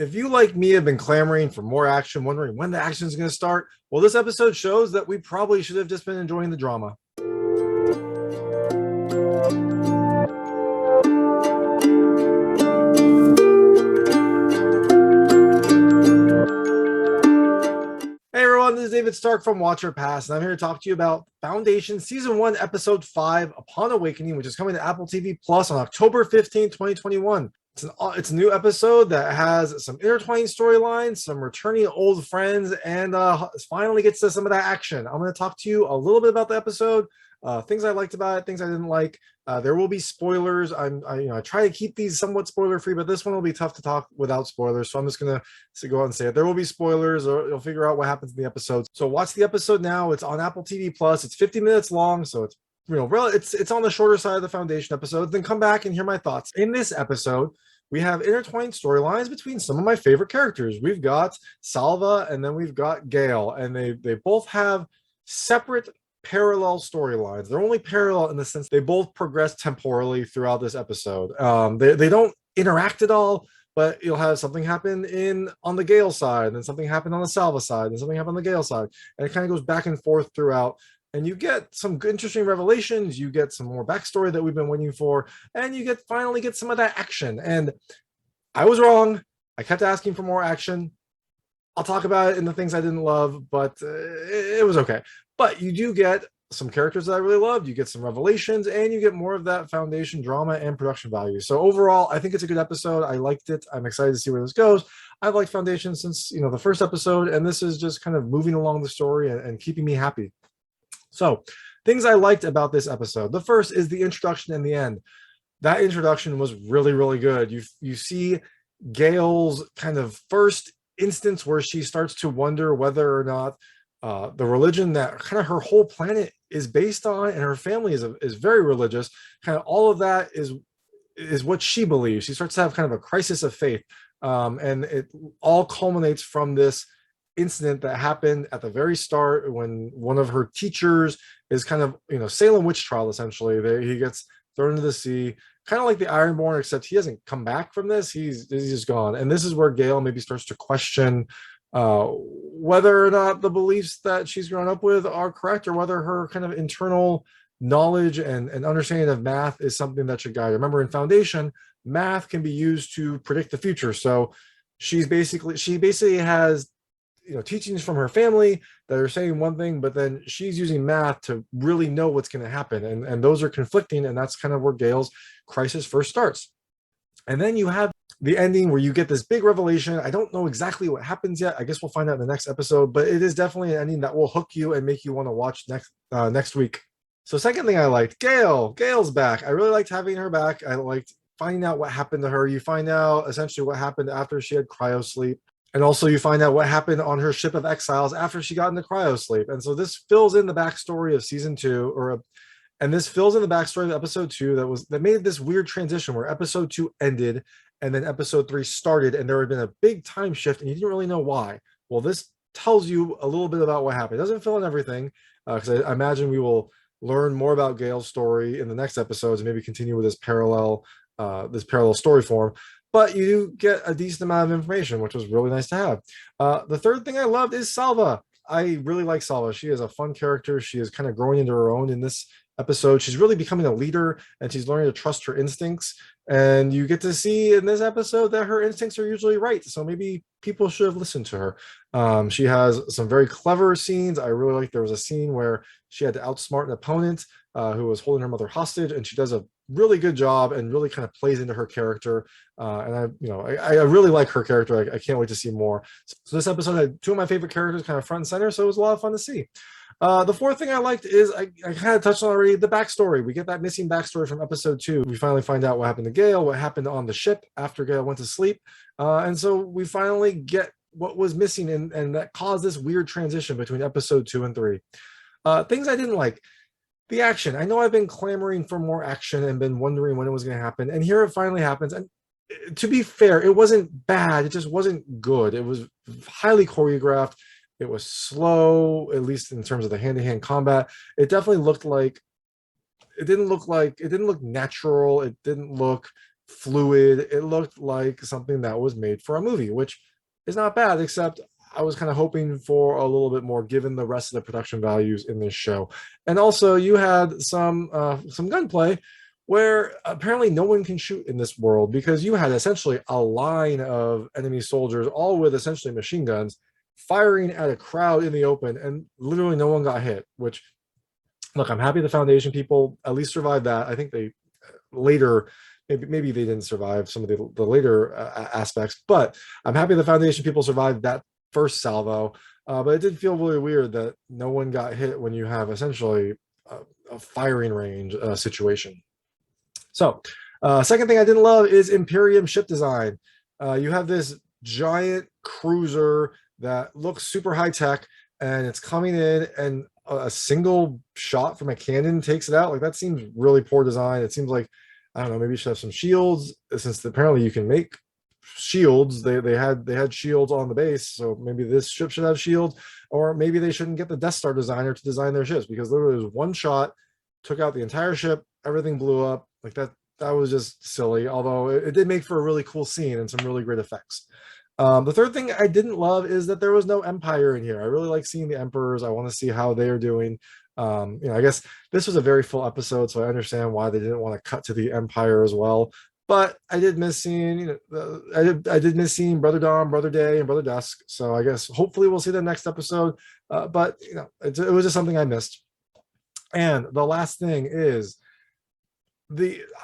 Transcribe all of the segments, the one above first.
If you, like me, have been clamoring for more action, wondering when the action is going to start, well, this episode shows that we probably should have just been enjoying the drama. Hey everyone, this is David Stark from Watcher Pass, and I'm here to talk to you about Foundation Season 1, Episode 5, Upon Awakening, which is coming to Apple TV Plus on October 15, 2021. It's a new episode that has some intertwining storylines, some returning old friends, and finally gets to some of that action. I'm going to talk to you a little bit about the episode, things I liked about it, things I didn't like. There will be spoilers. I try to keep these somewhat spoiler free, but this one will be tough to talk without spoilers. So I'm just going to go out and say it. There will be spoilers, or you'll figure out what happens in the episode. So watch the episode now. It's on Apple TV Plus. It's 50 minutes long, so it's it's on the shorter side of the Foundation episodes. Then come back and hear my thoughts. In this episode, we have intertwined storylines between some of my favorite characters. We've got Salva, and then we've got Gaal, and they both have separate parallel storylines. They're only parallel in the sense they both progress temporally throughout this episode. They don't interact at all, but you'll have something happen on the Gaal side, and something happen on the Salva side, and something happen on the Gaal side, and it kind of goes back and forth throughout. And you get some interesting revelations, you get some more backstory that we've been waiting for, and you finally get some of that action. And I was wrong. I kept asking for more action. I'll talk about it in the things I didn't love, but it was okay. But you do get some characters that I really loved. You get some revelations, and you get more of that Foundation drama and production value. So overall, I think it's a good episode. I liked it. I'm excited to see where this goes. I've liked Foundation since the first episode, and this is just kind of moving along the story and keeping me happy. So, things I liked about this episode. The first is the introduction and the end. That introduction was really, really good. You see Gaal's kind of first instance where she starts to wonder whether or not the religion that kind of her whole planet is based on, and her family is very religious, kind of all of that is what she believes. She starts to have kind of a crisis of faith, and it all culminates from this incident that happened at the very start when one of her teachers is kind of Salem witch trial. Essentially, he gets thrown into the sea, kind of like the Ironborn, except he hasn't come back from this. He's just gone. And this is where Gaal maybe starts to question whether or not the beliefs that she's grown up with are correct, or whether her kind of internal knowledge and understanding of math is something that should guide her. Remember, in Foundation, math can be used to predict the future. So she basically has teachings from her family that are saying one thing, but then she's using math to really know what's going to happen, and those are conflicting, and that's kind of where Gaal's crisis first starts. And then you have the ending where you get this big revelation. I don't know exactly what happens yet. I guess we'll find out in the next episode, but it is definitely an ending that will hook you and make you want to watch next week. So second thing I liked, Gaal's back. I really liked having her back. I liked finding out what happened to her. You find out essentially what happened after she had cryo sleep. And also you find out what happened on her ship of exiles after she got into cryo sleep. And so this fills in the backstory of season 2, and this fills in the backstory of episode 2 that made this weird transition where episode 2 ended and then episode 3 started, and there had been a big time shift and you didn't really know why. Well, this tells you a little bit about what happened. It doesn't fill in everything, because I imagine we will learn more about Gaal's story in the next episodes and maybe continue with this parallel story form. But you do get a decent amount of information, which was really nice to have. The third thing I loved is Salva. I really like Salva. She is a fun character. She is kind of growing into her own in this episode. She's really becoming a leader, and she's learning to trust her instincts. And you get to see in this episode that her instincts are usually right. So maybe people should have listened to her. She has some very clever scenes. I really like there was a scene where she had to outsmart an opponent who was holding her mother hostage, and she does a really good job and really kind of plays into her character. And I really like her character. I can't wait to see more. So this episode had two of my favorite characters kind of front and center, so it was a lot of fun to see. The fourth thing I liked is I kind of touched on already, the backstory. We get that missing backstory from episode 2. We finally find out what happened to Gaal, what happened on the ship after Gaal went to sleep. And so we finally get what was missing, and that caused this weird transition between episode 2 and 3. Things I didn't like. The action. I know I've been clamoring for more action and been wondering when it was going to happen. And here it finally happens. And to be fair, it wasn't bad. It just wasn't good. It was highly choreographed. It was slow, at least in terms of the hand-to-hand combat. It definitely looked like, it didn't look natural. It didn't look fluid. It looked like something that was made for a movie, which is not bad, except I was kind of hoping for a little bit more given the rest of the production values in this show. And also you had some gunplay where apparently no one can shoot in this world, because you had essentially a line of enemy soldiers, all with essentially machine guns, firing at a crowd in the open, and literally no one got hit. Which, look, I'm happy the Foundation people at least survived that. I think they later, maybe they didn't survive some of the later aspects, but I'm happy the Foundation people survived that first salvo. But it did feel really weird that no one got hit when you have essentially a firing range situation. So, second thing I didn't love is Imperium ship design. You have this giant cruiser that looks super high tech, and it's coming in, and a single shot from a cannon takes it out. Like, that seems really poor design. It seems like, I don't know, maybe you should have some shields, since apparently you can make shields. They had shields on the base, so maybe this ship should have shields. Or maybe they shouldn't get the Death Star designer to design their ships, because literally was one shot, took out the entire ship, everything blew up. Like, that was just silly, although it did make for a really cool scene and some really great effects. The third thing I didn't love is that there was no Empire in here. I really like seeing the Emperors. I want to see how they are doing. I guess this was a very full episode, so I understand why they didn't want to cut to the Empire as well. But I did miss seeing, I did miss seeing Brother Dawn, Brother Day, and Brother Dusk. So I guess hopefully we'll see the next episode. But it was just something I missed. And the last thing is,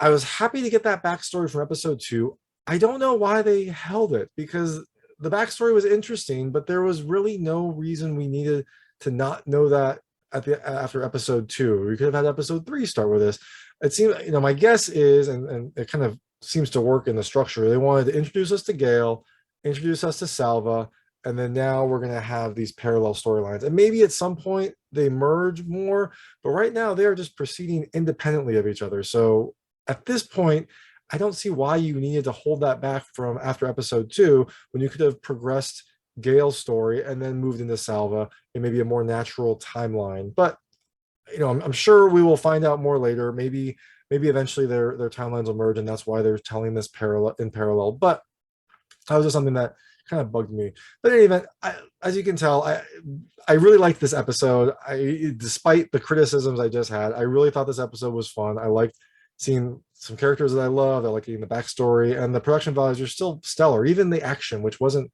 I was happy to get that backstory from episode 2. I don't know why they held it, because the backstory was interesting, but there was really no reason we needed to not know that after episode 2. We could have had episode 3 start with this. It seemed, my guess is, and it kind of seems to work in the structure, they wanted to introduce us to Gaal, introduce us to Salva, and then now we're going to have these parallel storylines. And maybe at some point they merge more, but right now they are just proceeding independently of each other. So at this point, I don't see why you needed to hold that back from after episode 2, when you could have progressed Gaal's story and then moved into Salva in maybe a more natural timeline. But I'm sure we will find out more later. Maybe eventually their timelines will merge, and that's why they're telling this in parallel. But that was just something that kind of bugged me. But in any event, as you can tell, I really liked this episode. Despite the criticisms I just had, I really thought this episode was fun. I liked seeing some characters that I loved. I like getting the backstory, and the production values are still stellar. Even the action, which wasn't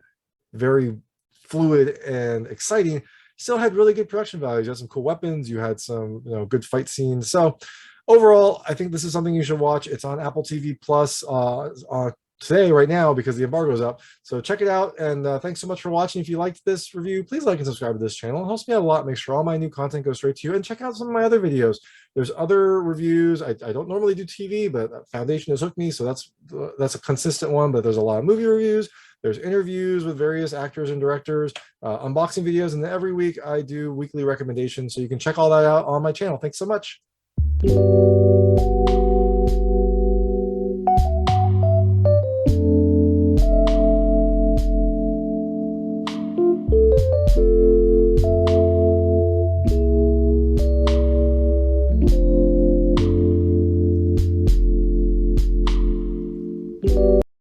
very fluid and exciting, still had really good production values. You had some cool weapons. You had some good fight scenes. So overall, I think this is something you should watch. It's on Apple TV Plus today, right now, because the embargo is up. So check it out, and thanks so much for watching. If you liked this review, please like and subscribe to this channel. It helps me out a lot. Make sure all my new content goes straight to you, and check out some of my other videos. There's other reviews. I don't normally do TV, but Foundation has hooked me, so that's a consistent one. But there's a lot of movie reviews. There's interviews with various actors and directors, unboxing videos, and then every week I do weekly recommendations. So you can check all that out on my channel. Thanks so much.